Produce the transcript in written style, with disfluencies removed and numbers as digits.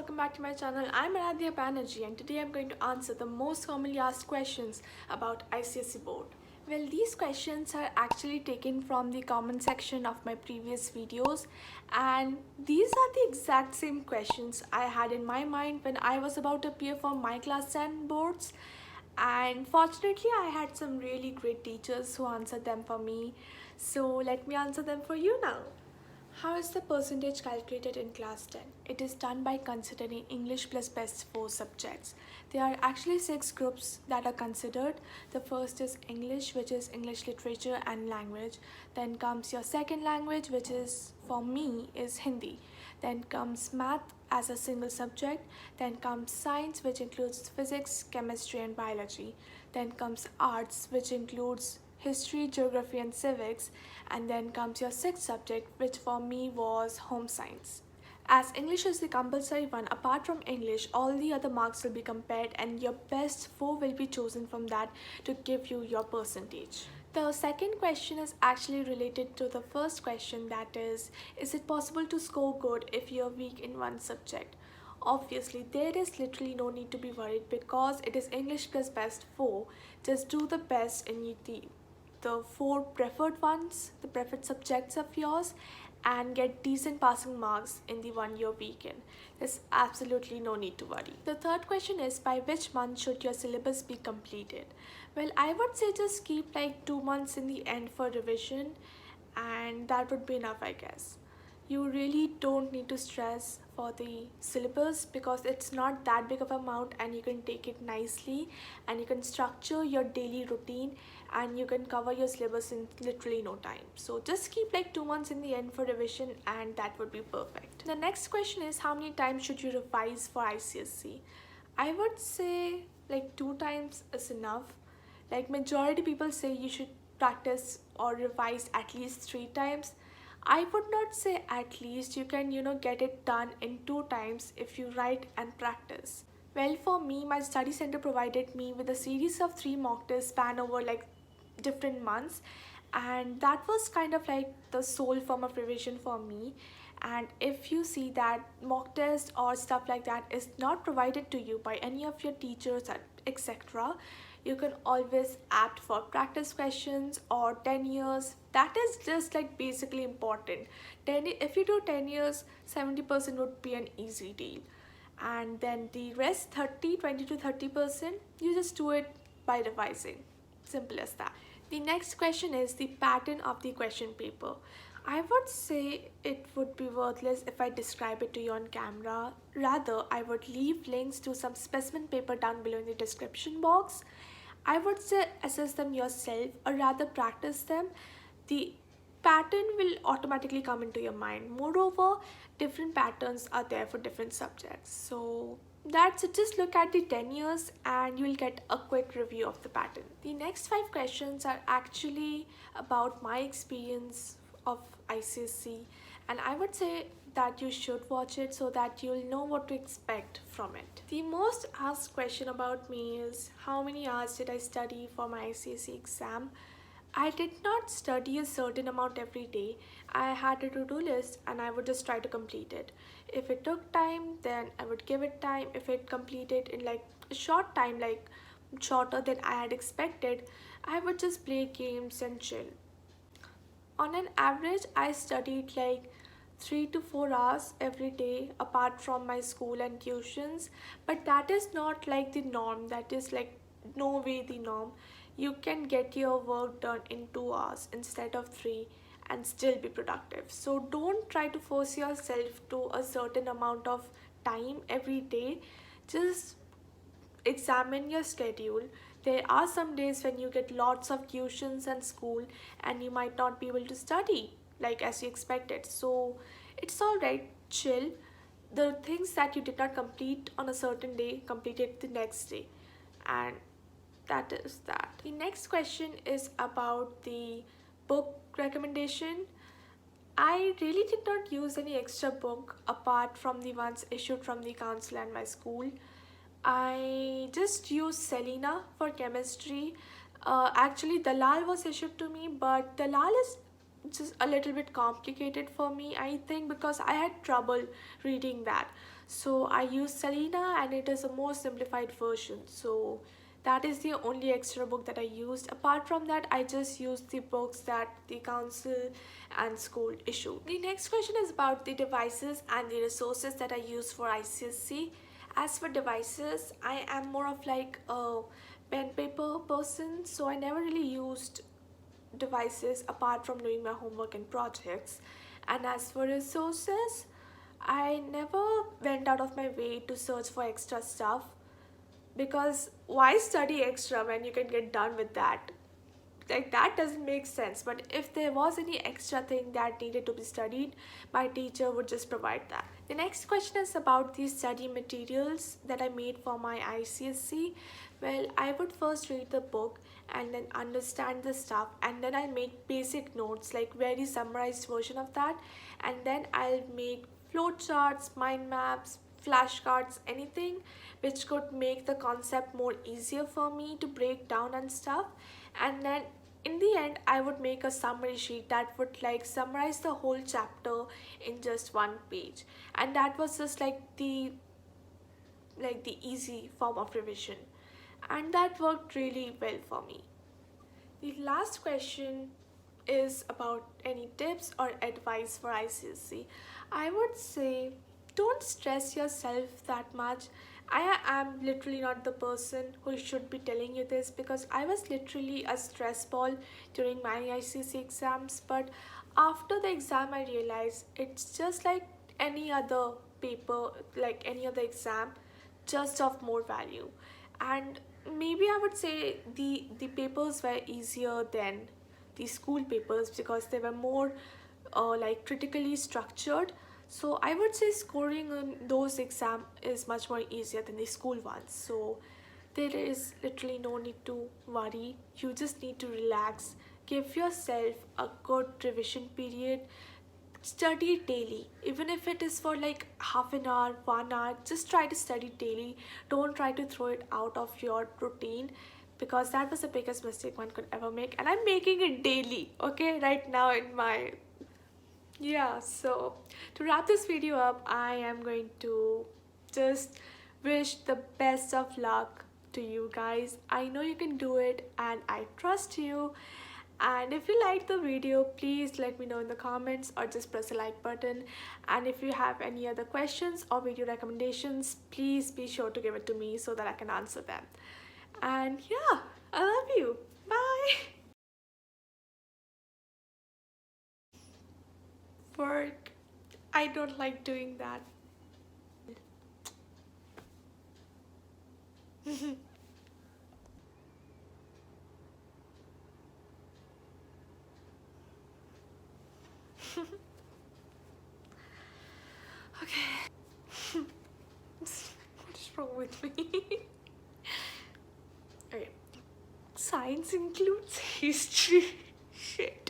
welcome back to my channel. I'm Aradhya Banerjee and today I'm going to answer the most commonly asked questions about ICSE board. Well, these questions are actually taken from the comment section of my previous videos, and these are the exact same questions I had in my mind when I was about to appear for my class 10 boards. And fortunately I had some really great teachers who answered them for me. So let me answer them for you now. How is the percentage calculated in class 10? It is done by considering English plus best 4 subjects. There are actually 6 groups that are considered. The first is English, which is English literature and language. Then comes your second language, which is, for me, is Hindi. Then comes math as a single subject. Then comes science, which includes physics, chemistry and biology. Then comes arts, which includes history, geography and civics, and then comes your sixth subject, which for me was home science. As English is the compulsory one, apart from English, all the other marks will be compared and your best 4 will be chosen from that to give you your percentage. The second question is actually related to the first question, that is it possible to score good if you're weak in one subject? Obviously, there is literally no need to be worried because it is English plus best 4. Just do the best in the 4 preferred ones, the preferred subjects of yours, and get decent passing marks in the one you're weak in. There's absolutely no need to worry. The third question is, by which month should your syllabus be completed? Well, I would say just keep like 2 months in the end for revision, and that would be enough, I guess. You really don't need to stress for the syllabus because it's not that big of an amount and you can take it nicely and you can structure your daily routine and you can cover your syllabus in literally no time. So just keep like 2 months in the end for revision and that would be perfect. The next question is, how many times should you revise for ICSE? I would say like 2 times is enough. Like majority people say you should practice or revise at least 3 times. I would not say at least. You can get it done in 2 times if you write and practice. Well, for me, my study center provided me with a series of 3 mock tests span over like different months, and that was kind of like the sole form of revision for me. And if you see that mock test or stuff like that is not provided to you by any of your teachers etc., you can always opt for practice questions or 10 years. That is just like basically important. If you do 10 years, 70% would be an easy deal, and then the rest 20 to 30% you just do it by revising. Simple as that. The next question is the pattern of the question paper. I would say it would be worthless if I describe it to you on camera. Rather, I would leave links to some specimen paper down below in the description box. I would say assess them yourself or rather practice them. The pattern will automatically come into your mind. Moreover, different patterns are there for different subjects. So that's it. Just look at the 10 years and you'll get a quick review of the pattern. The next 5 questions are actually about my experience of ICSE, and I would say that you should watch it so that you'll know what to expect from it. The most asked question about me is, how many hours did I study for my ICSE exam? I did not study a certain amount every day. I had a to-do list and I would just try to complete it. If it took time, then I would give it time. If it completed in like a short time, like shorter than I had expected, I would just play games and chill. On an average, I studied like 3 to 4 hours every day apart from my school and tuitions, but that is not like the norm. That is like no way the norm. You can get your work done in 2 hours instead of 3 and still be productive. So don't try to force yourself to a certain amount of time every day. Just examine your schedule. There are some days when you get lots of tuitions and school and you might not be able to study like as you expected. So it's alright, chill. The things that you did not complete on a certain day, complete it the next day. And that is that. The next question is about the book recommendation. I really did not use any extra book apart from the ones issued from the council and my school. I just used Selena for chemistry. Actually, Dalal was issued to me, but Dalal is just a little bit complicated for me, I think, because I had trouble reading that. So I used Selena, and it is a more simplified version. So that is the only extra book that I used. Apart from that, I just used the books that the council and school issue. The next question is about the devices and the resources that I use for ICSE. As for devices, I am more of like a pen paper person, so I never really used devices apart from doing my homework and projects. And as for resources, I never went out of my way to search for extra stuff, because why study extra when you can get done with that? Like, that doesn't make sense. But if there was any extra thing that needed to be studied, my teacher would just provide that. The next question is about the study materials that I made for my ICSE. Well, I would first read the book and then understand the stuff, and then I'll make basic notes, like very summarized version of that, and then I'll make flowcharts, mind maps, flashcards, anything which could make the concept more easier for me to break down and stuff. And then in the end, I would make a summary sheet that would like summarize the whole chapter in just one page. And that was just like the easy form of revision, and that worked really well for me. The last question is about any tips or advice for ICSE. I would say don't stress yourself that much. I am literally not the person who should be telling you this, because I was literally a stress ball during my ICSE exams. But after the exam, I realized it's just like any other paper, like any other exam, just of more value. And maybe I would say the papers were easier than the school papers, because they were more like critically structured. So I would say scoring on those exam is much more easier than the school ones. So there is literally no need to worry. You just need to relax, give yourself a good revision period, study daily. Even if it is for like half an hour, 1 hour, just try to study daily. Don't try to throw it out of your routine, because that was the biggest mistake one could ever make, and I'm making it daily, okay, right now in my. Yeah, so to wrap this video up, I am going to just wish the best of luck to you guys. I know you can do it, and I trust you. And if you liked the video, please let me know in the comments, or just press the like button. And if you have any other questions or video recommendations, please be sure to give it to me so that I can answer them. And yeah, I love you. Bye. Work. I don't like doing that. Okay. What is wrong with me? Okay. Science includes history. Shit.